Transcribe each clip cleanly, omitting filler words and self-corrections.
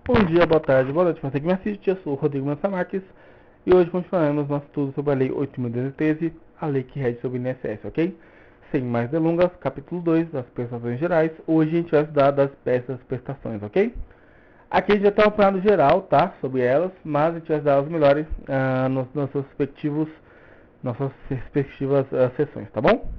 Bom dia, boa tarde, boa noite, você que me assiste, eu sou o Rodrigo Mansa Marques e hoje continuaremos nosso estudo sobre a Lei 8.213, a lei que rege sobre o INSS, ok? Sem mais delongas, capítulo 2 das prestações gerais, hoje a gente vai estudar das peças prestações, ok? Aqui a gente já tem um apanhado geral, tá, sobre elas, mas a gente vai estudar elas melhores nossas respectivas sessões, tá bom?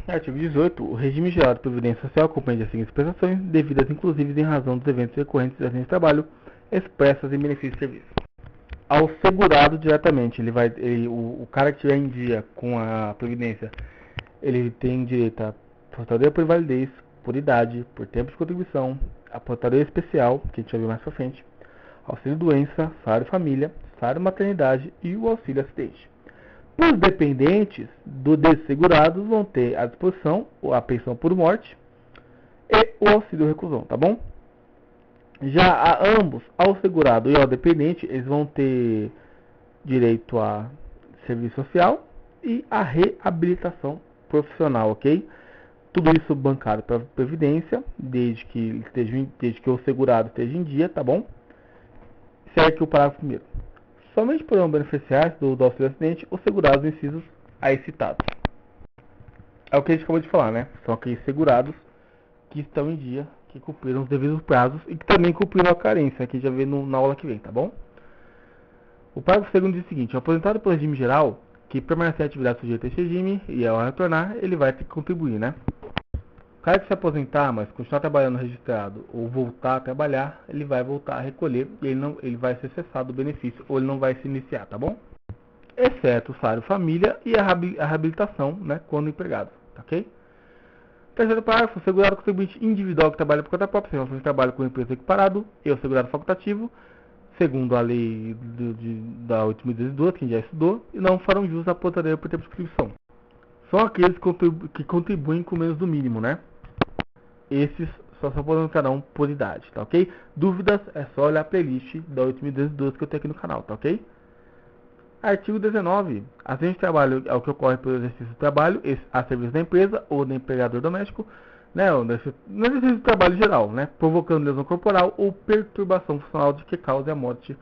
Artigo 18. O regime geral de previdência social compreende as seguintes prestações, devidas inclusive em razão dos eventos recorrentes de acidente de trabalho, expressas em benefício de serviço. Ao segurado diretamente, o cara que estiver em dia com a previdência, ele tem direito a aposentadoria por invalidez, por idade, por tempo de contribuição, aposentadoria especial, que a gente vai ver mais pra frente, auxílio doença, salário família, salário maternidade e o auxílio acidente. Os dependentes do dessegurado vão ter à disposição a pensão por morte e o auxílio reclusão, tá bom? Já a ambos, ao segurado e ao dependente, eles vão ter direito a serviço social e a reabilitação profissional, ok? Tudo isso bancado pela Previdência, desde que o segurado esteja em dia, tá bom? Segue aqui o parágrafo primeiro. Somente poderão beneficiar do auxílio acidente os segurados incisos aí citados. É o que a gente acabou de falar, né? São aqueles segurados que estão em dia, que cumpriram os devidos prazos e que também cumpriram a carência, que já vê na aula que vem, tá bom? O parágrafo segundo diz o seguinte: o aposentado pelo regime geral, que permanecer em atividade sujeita a esse regime, e ao retornar, ele vai ter que contribuir, né? O cara que se aposentar, mas continuar trabalhando registrado, ou voltar a trabalhar, ele vai voltar a recolher e ele vai ser cessado do benefício, ou ele não vai se iniciar, tá bom? Exceto o salário família e a reabilitação, né, quando empregado, tá ok? Terceiro parágrafo, o segurado contribuinte individual que trabalha por conta própria, sem relação de trabalho com empresa equiparado, e o segurado facultativo, segundo a lei da 8.212, que a gente já estudou, e não farão jus à aposentadoria por tempo de contribuição. São aqueles que contribuem com menos do mínimo, né? Esses só se aposentarão por idade, tá ok? Dúvidas é só olhar a playlist da 8.212 que eu tenho aqui no canal, tá ok? Artigo 19. Acidente de trabalho é o que ocorre pelo exercício do trabalho a serviço da empresa ou do empregador doméstico, né, no exercício do trabalho geral, né, provocando lesão corporal ou perturbação funcional de que cause a morte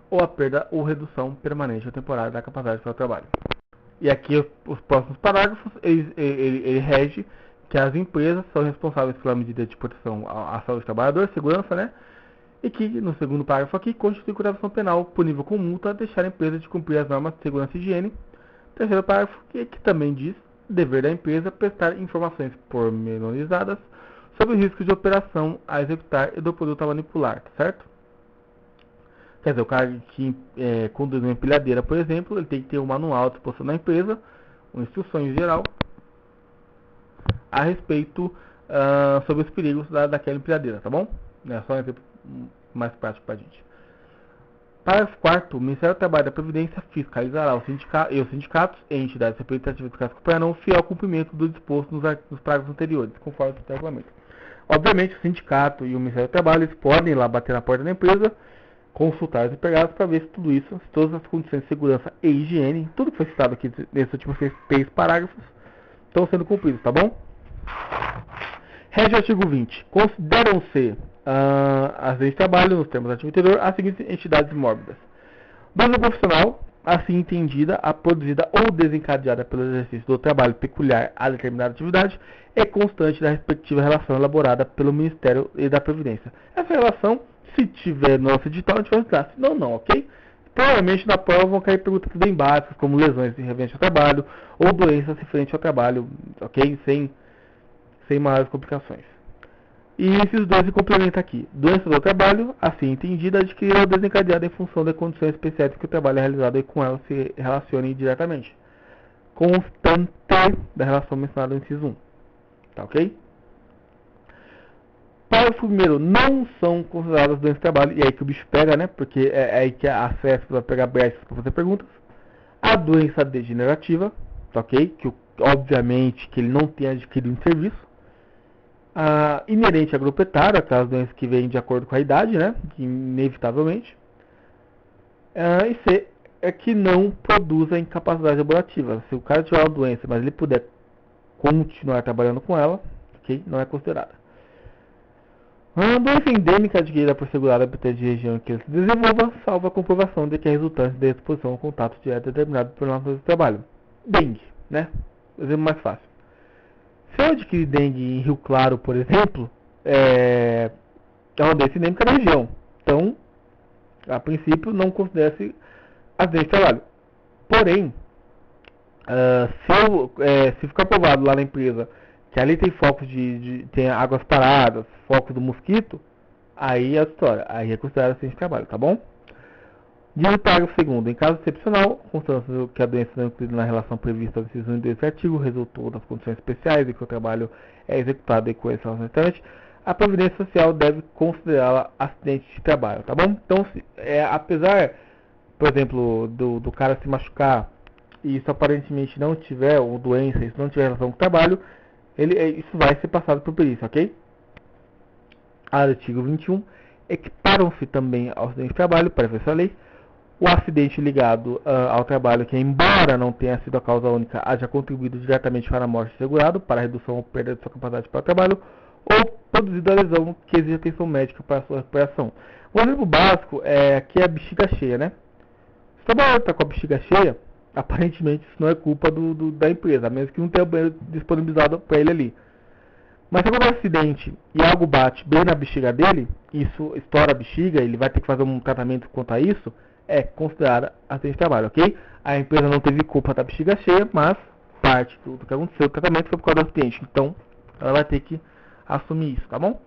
ou a perda ou redução permanente ou temporária da capacidade para o trabalho. E aqui os próximos parágrafos, ele rege que as empresas são responsáveis pela medida de proteção à saúde do trabalhador, segurança, né? E que, no segundo parágrafo aqui, constitui contravenção penal punível com multa deixar a empresa de cumprir as normas de segurança e higiene. Terceiro parágrafo, que também diz dever da empresa prestar informações pormenorizadas sobre os riscos de operação a executar e do produto a manipular, certo? Quer dizer, o cara que conduz uma empilhadeira, por exemplo, ele tem que ter um manual de disposição da empresa, com instruções em geral, a respeito sobre os perigos daquela empilhadeira, tá bom? É só um exemplo mais prático para a gente. Parágrafo 4º. O Ministério do Trabalho e da Previdência fiscalizará os sindicatos e entidades representativas do casco para não fiel ao cumprimento do disposto nos parágrafos anteriores, conforme o regulamento. Obviamente, o sindicato e o Ministério do Trabalho eles podem ir lá bater na porta da empresa, consultar os empregados para ver se tudo isso, se todas as condições de segurança e higiene, tudo que foi citado aqui nesses últimos 3 parágrafos, estão sendo cumpridos, tá bom? Rege o artigo 20. Consideram-se acidente de trabalho, nos termos do artigo anterior, as seguintes entidades mórbidas: dúvida profissional, assim entendida, a produzida ou desencadeada pelo exercício do trabalho peculiar a determinada atividade, é constante da respectiva relação elaborada pelo Ministério e da Previdência. Essa relação, se tiver no nosso edital, a gente vai estudar. Se não, ok? Provavelmente na prova vão cair perguntas bem básicas, como lesões referentes ao trabalho ou doenças referentes ao trabalho, ok? Sem maiores complicações. E esses dois se complementam aqui. Doença do trabalho, assim entendida, adquirida ou desencadeada em função de condições especiais que o trabalho é realizado e com ela se relacionem diretamente. Constante da relação mencionada no inciso 1. Tá ok? Parágrafo primeiro. Não são consideradas doenças do trabalho, e é aí que o bicho pega, né? Porque é aí que a acesso vai pegar brechas para fazer perguntas. A doença degenerativa, tá ok? Que obviamente que ele não tem adquirido em serviço. Inerente à grupo etário, aquelas doenças que vêm de acordo com a idade, né? Inevitavelmente. E C é que não produza incapacidade laborativa. Se o cara tiver uma doença, mas ele puder continuar trabalhando com ela, ok? Não é considerada. A doença endêmica adquirida por segurado habitante de região em que ele se desenvolva, salvo a comprovação de que é resultante de exposição ao contato direto determinado por natureza do trabalho. Dengue, né? Exemplo mais fácil. Se eu adquirir dengue em Rio Claro, por exemplo, é uma doença endêmica da região. Então, a princípio, não considera-se acidente de trabalho. Porém, se ficar provado lá na empresa que ali tem focos tem águas paradas, focos do mosquito, aí é a história. Aí é considerado acidente de trabalho, tá bom? Diz o parágrafo 2º. Em caso excepcional, constando que a doença não é incluída na relação prevista no inciso 1 desse artigo, resultou das condições especiais em que o trabalho é executado em coerência ao restante, a Previdência Social deve considerá-la acidente de trabalho, tá bom? Então, apesar, por exemplo, do cara se machucar e isso aparentemente não tiver, ou doença, isso não tiver relação com o trabalho, isso vai ser passado por perícia, ok? Artigo 21. Equiparam-se também ao acidente de trabalho, para essa lei, o acidente ligado ao trabalho que, embora não tenha sido a causa única, haja contribuído diretamente para a morte do segurado, para a redução ou perda de sua capacidade para o trabalho, ou produzido a lesão que exige atenção médica para a sua recuperação. O exemplo básico é aqui a bexiga cheia, né? Se o trabalhador está com a bexiga cheia, aparentemente isso não é culpa da empresa, a menos que não tenha banheiro disponibilizado para ele ali. Mas se acontece um acidente e algo bate bem na bexiga dele, isso estoura a bexiga, ele vai ter que fazer um tratamento quanto a isso, é considerada acidente de trabalho, ok? A empresa não teve culpa da bexiga cheia, mas parte do que aconteceu, o tratamento foi por causa do acidente. Então, ela vai ter que assumir isso, tá bom?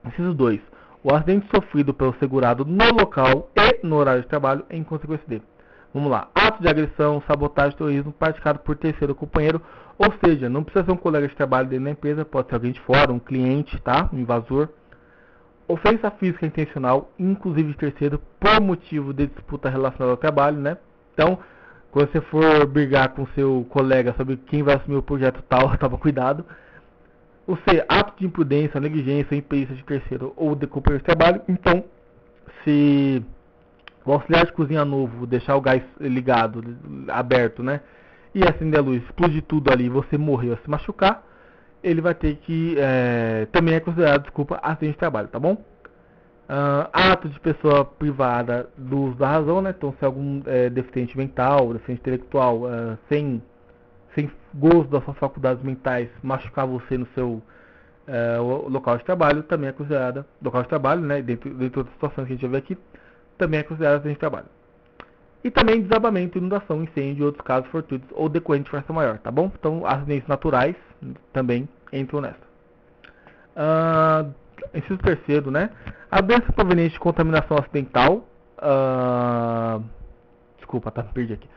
Inciso 2. O acidente sofrido pelo segurado no local e no horário de trabalho em consequência dele. Vamos lá. Ato de agressão, sabotagem, terrorismo praticado por terceiro companheiro, ou seja, não precisa ser um colega de trabalho dentro da empresa, pode ser alguém de fora, um cliente, tá? Um invasor. Ofensa física intencional, inclusive de terceiro, por motivo de disputa relacionada ao trabalho, né? Então, quando você for brigar com seu colega sobre quem vai assumir o projeto tal, toma cuidado. O C, ato de imprudência, negligência, imperícia de terceiro ou de companheiro de trabalho. Então, se o auxiliar de cozinha novo deixar o gás ligado, aberto, né? E acender a luz, explodir tudo ali, você morrer ou se machucar, ele vai ter que, também é considerado, desculpa, acidente de trabalho, tá bom? Ato de pessoa privada do uso da razão, né? Então, se algum deficiente mental, deficiente intelectual, sem gozo das suas faculdades mentais, machucar você no seu local de trabalho, também é considerada, local de trabalho, né? Dentro de outras situações que a gente já viu aqui, também é considerado acidente de trabalho. E também desabamento, inundação, incêndio e outros casos fortuitos ou decorrentes de força maior, tá bom? Então, acidentes naturais também entram nessa. Inciso 3º, né? A doença proveniente de contaminação acidental, desculpa, tá, perdi aqui.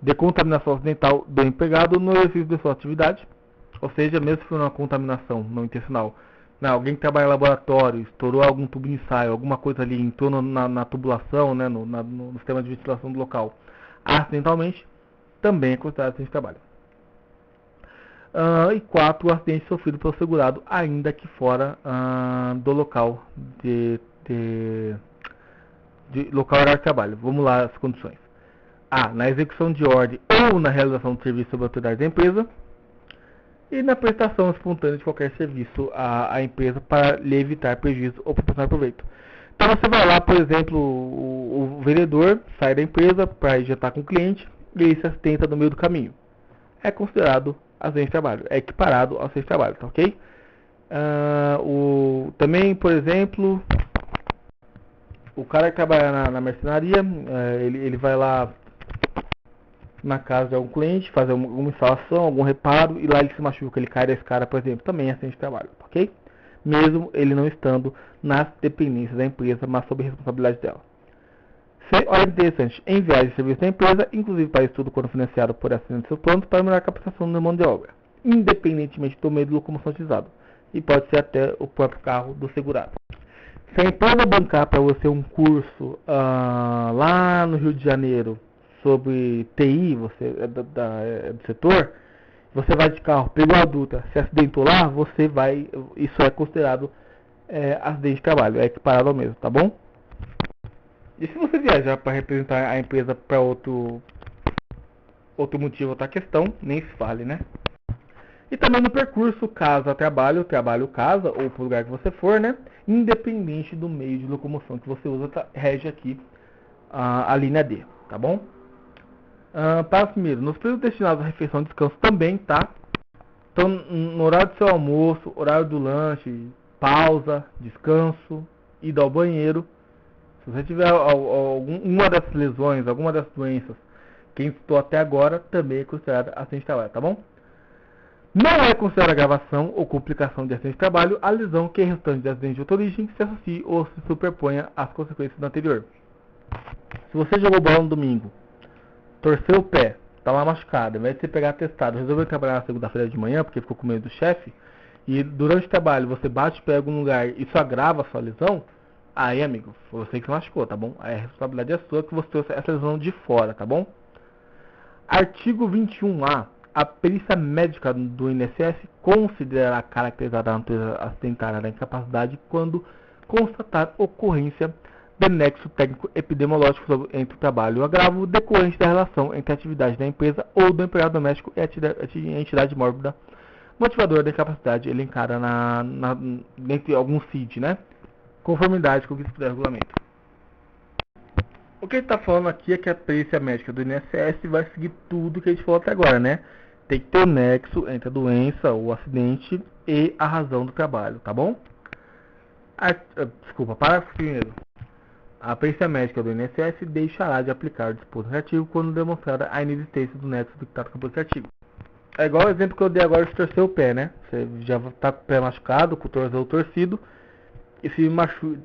De contaminação acidental do empregado no exercício de sua atividade, ou seja, mesmo se for uma contaminação não intencional, alguém que trabalha em laboratório, estourou algum tubo de ensaio, alguma coisa ali, entrou na tubulação, né, no sistema de ventilação do local, acidentalmente, também é considerado acidente de trabalho. E 4, o acidente sofrido pelo segurado, ainda que fora do local local horário de trabalho. Vamos lá as condições. A, na execução de ordem ou na realização de serviço sob a autoridade da empresa, e na prestação espontânea de qualquer serviço à empresa para lhe evitar prejuízo ou proporcionar proveito. Então você vai lá, por exemplo, o vendedor sai da empresa para ir jantar com o cliente e ele se acidenta no meio do caminho. É considerado acidente de trabalho, é equiparado ao acidente de trabalho, tá ok? Também, por exemplo, o cara que trabalha na mercenaria, ele vai lá na casa de algum cliente, fazer uma instalação, algum reparo, e lá ele se machuca, ele cai da escada, por exemplo, também é acidente de trabalho, ok? Mesmo ele não estando nas dependências da empresa, mas sob responsabilidade dela. Olha que interessante, em viagem de serviço da empresa, inclusive para estudo quando financiado por acidente de seus planos, para melhorar a capacitação da mão de obra, independentemente do meio de locomoção utilizado, e pode ser até o próprio carro do segurado. Se a empresa bancar para você um curso lá no Rio de Janeiro sobre TI, você é do setor, você vai de carro, pegou a adulta, se acidentou lá, isso é considerado acidente de trabalho, é equiparado ao mesmo, tá bom? E se você viajar para representar a empresa para outro motivo, outra questão, nem se fale, né? E também no percurso casa-trabalho, trabalho-casa, ou para o lugar que você for, né? Independente do meio de locomoção que você usa, rege aqui a linha D, tá bom? Parágrafo primeiro. Nos períodos destinados à refeição e descanso também, tá? Então, no horário do seu almoço, horário do lanche, pausa, descanso, ida ao banheiro. Se você tiver alguma dessas lesões, alguma dessas doenças que a gente citou até agora, também é considerada acidente de trabalho, tá bom? Não é considerada agravação ou complicação de acidente de trabalho a lesão que é resultante de acidente de outra origem se associe ou se superponha às consequências do anterior. Se você jogou bola no domingo, torceu o pé, tá lá machucado, ao invés de você pegar atestado, resolveu trabalhar na segunda-feira de manhã porque ficou com medo do chefe, e durante o trabalho você bate o pé em algum lugar e isso agrava a sua lesão, aí, amigo, foi você que machucou, tá bom? Aí a responsabilidade é sua que você trouxe essa lesão de fora, tá bom? Artigo 21A. A perícia médica do INSS considerará caracterizada a natureza acidentária da incapacidade quando constatar ocorrência de nexo técnico epidemiológico entre o trabalho e o agravo decorrente da relação entre a atividade da empresa ou do empregado doméstico e a entidade mórbida motivadora da incapacidade elencada entre alguns CID, né? Conformidade com o que se puder regulamento. O que ele está falando aqui é que a perícia médica do INSS vai seguir tudo que a gente falou até agora, né? Tem que ter o nexo entre a doença, o acidente e a razão do trabalho, tá bom? Desculpa, parágrafo primeiro. A perícia médica do INSS deixará de aplicar o disposto nesse artigo quando demonstrada a inexistência do nexo do que está com esse artigo. É igual o exemplo que eu dei agora de torcer o pé, né? Você já está com o pé machucado, com o tornozelo torcido, e se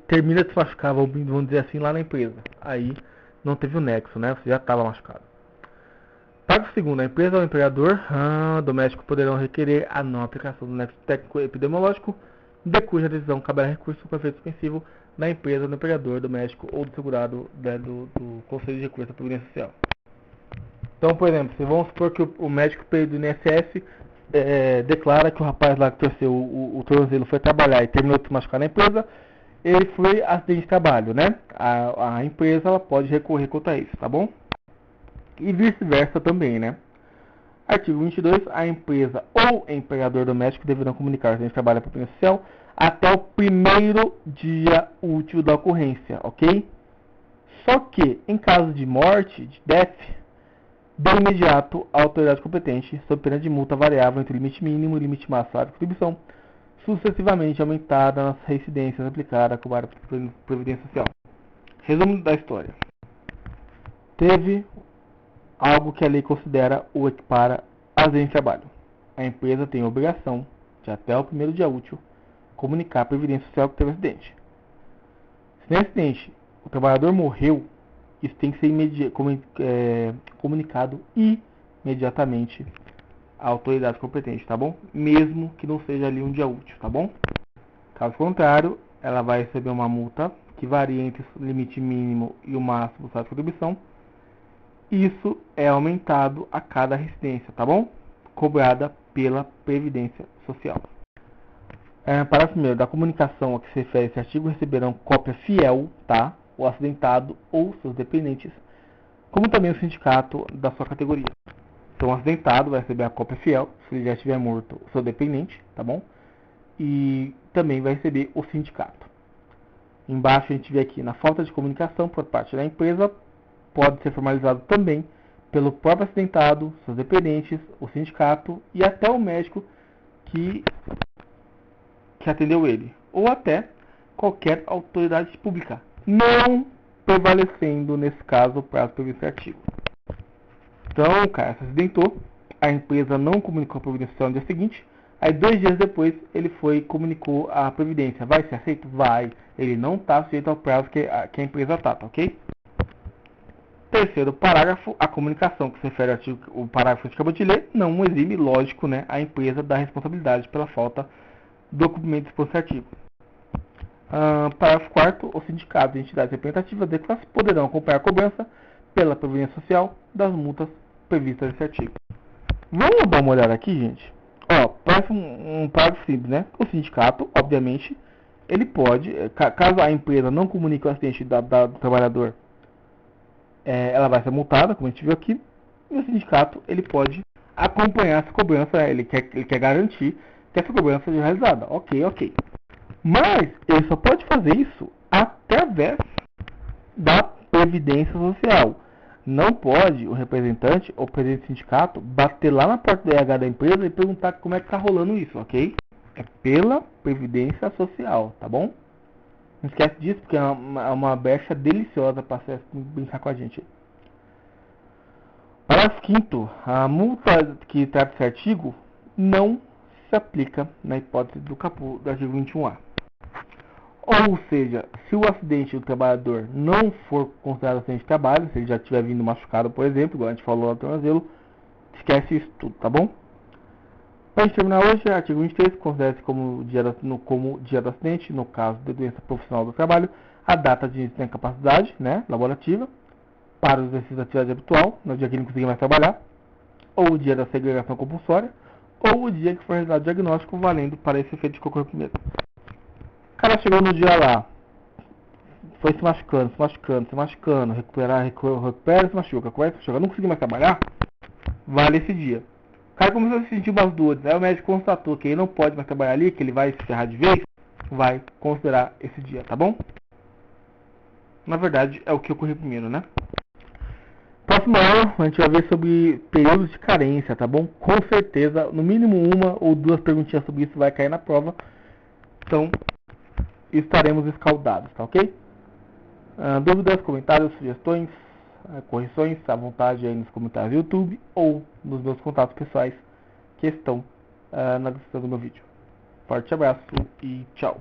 termina de se machucar, vamos dizer assim, lá na empresa. Aí não teve o nexo, né? Você já estava machucado. Parágrafo segundo. A empresa ou o empregador doméstico poderão requerer a não aplicação do nexo técnico epidemiológico, de cuja decisão caberá recurso com efeito suspensivo na empresa, do empregador doméstico ou do segurado do Conselho de Recurso da Previdência Social. Então, por exemplo, vamos supor que o médico do INSS declara que o rapaz lá que torceu o tornozelo foi trabalhar e terminou de se machucar na empresa, ele foi acidente de trabalho, né? A empresa ela pode recorrer contra isso, tá bom? E vice-versa também, né? Artigo 22. A empresa ou empregador doméstico deverão comunicar o acidente de trabalho à Previdência Social até o primeiro dia útil da ocorrência, ok? Só que, em caso de morte, de death, de imediato a autoridade competente, sob pena de multa variável entre o limite mínimo e o limite máximo de contribuição, sucessivamente aumentada nas reincidências aplicadas com a Previdência Social. Resumo da história. Teve algo que a lei considera ou equipara a acidente de trabalho. A empresa tem a obrigação de, até o primeiro dia útil, comunicar à Previdência Social que teve acidente. Se nesse acidente o trabalhador morreu, isso tem que ser comunicado imediatamente à autoridade competente, tá bom? Mesmo que não seja ali um dia útil, tá bom? Caso contrário, ela vai receber uma multa que varia entre o limite mínimo e o máximo da contribuição. Isso é aumentado a cada residência, tá bom? Cobrada pela Previdência Social. Parágrafo primeiro. Da comunicação a que se refere esse artigo receberão cópia fiel, tá? O acidentado ou seus dependentes, como também o sindicato da sua categoria. Então, o acidentado vai receber a cópia fiel, se ele já estiver morto, o seu dependente, tá bom? E também vai receber o sindicato. Embaixo a gente vê aqui, na falta de comunicação por parte da empresa, pode ser formalizado também pelo próprio acidentado, seus dependentes, o sindicato e até o médico que atendeu ele, ou até qualquer autoridade pública, não prevalecendo nesse caso o prazo previsto no artigo. Então, o cara se acidentou, a empresa não comunicou a Previdência Social no dia seguinte, aí 2 dias depois ele foi e comunicou a Previdência. Vai ser aceito? Vai. Ele não está sujeito ao prazo que a empresa está, tá ok? Terceiro parágrafo, a comunicação que se refere ao artigo, o parágrafo que a gente acabou de ler, não exime, lógico, né, a empresa da responsabilidade pela falta do cumprimento desse artigo. Parágrafo 4º, os sindicatos e entidades representativas de classe poderão acompanhar a cobrança pela Previdência Social das multas previstas nesse artigo. Vamos dar uma olhada aqui, gente. Ó, parece um parágrafo simples, né? O sindicato, obviamente, ele pode, caso a empresa não comunique o acidente do trabalhador, ela vai ser multada, como a gente viu aqui, e o sindicato ele pode acompanhar essa cobrança, ele quer garantir que essa cobrança seja realizada. Ok. Mas ele só pode fazer isso através da Previdência Social. Não pode o representante ou o presidente do sindicato bater lá na porta do RH da empresa e perguntar como é que está rolando isso, ok? É pela Previdência Social, tá bom? Não esquece disso, porque é uma brecha deliciosa para brincar com a gente. Parágrafo 5º. A multa que trata esse artigo não se aplica na hipótese do caput do artigo 21A. Ou seja, se o acidente do trabalhador não for considerado acidente de trabalho, se ele já estiver vindo machucado, por exemplo, igual a gente falou lá no tornozelo, esquece isso tudo, tá bom? Para a gente terminar hoje, artigo 23, considera-se como dia do acidente, no caso de doença profissional do trabalho, a data de início da incapacidade, né, laborativa, para o exercício da atividade habitual, no dia que ele não conseguir mais trabalhar, ou o dia da segregação compulsória, ou o dia que for realizado o diagnóstico, valendo para esse efeito de corpo-primeiro. O cara chegou no dia lá, foi se machucando, recupera, se machuca, não conseguiu mais trabalhar, vale esse dia. O cara começou a se sentir umas dores, aí o médico constatou que ele não pode mais trabalhar ali, que ele vai se ferrar de vez, vai considerar esse dia, tá bom? Na verdade, é o que ocorreu primeiro, né? Próxima aula, a gente vai ver sobre períodos de carência, tá bom? Com certeza, no mínimo uma ou duas perguntinhas sobre isso vai cair na prova. Então, estaremos escaldados, tá ok? Dúvidas, comentários, sugestões, correções, à vontade aí nos comentários do YouTube ou nos meus contatos pessoais que estão na descrição do meu vídeo. Forte abraço e tchau!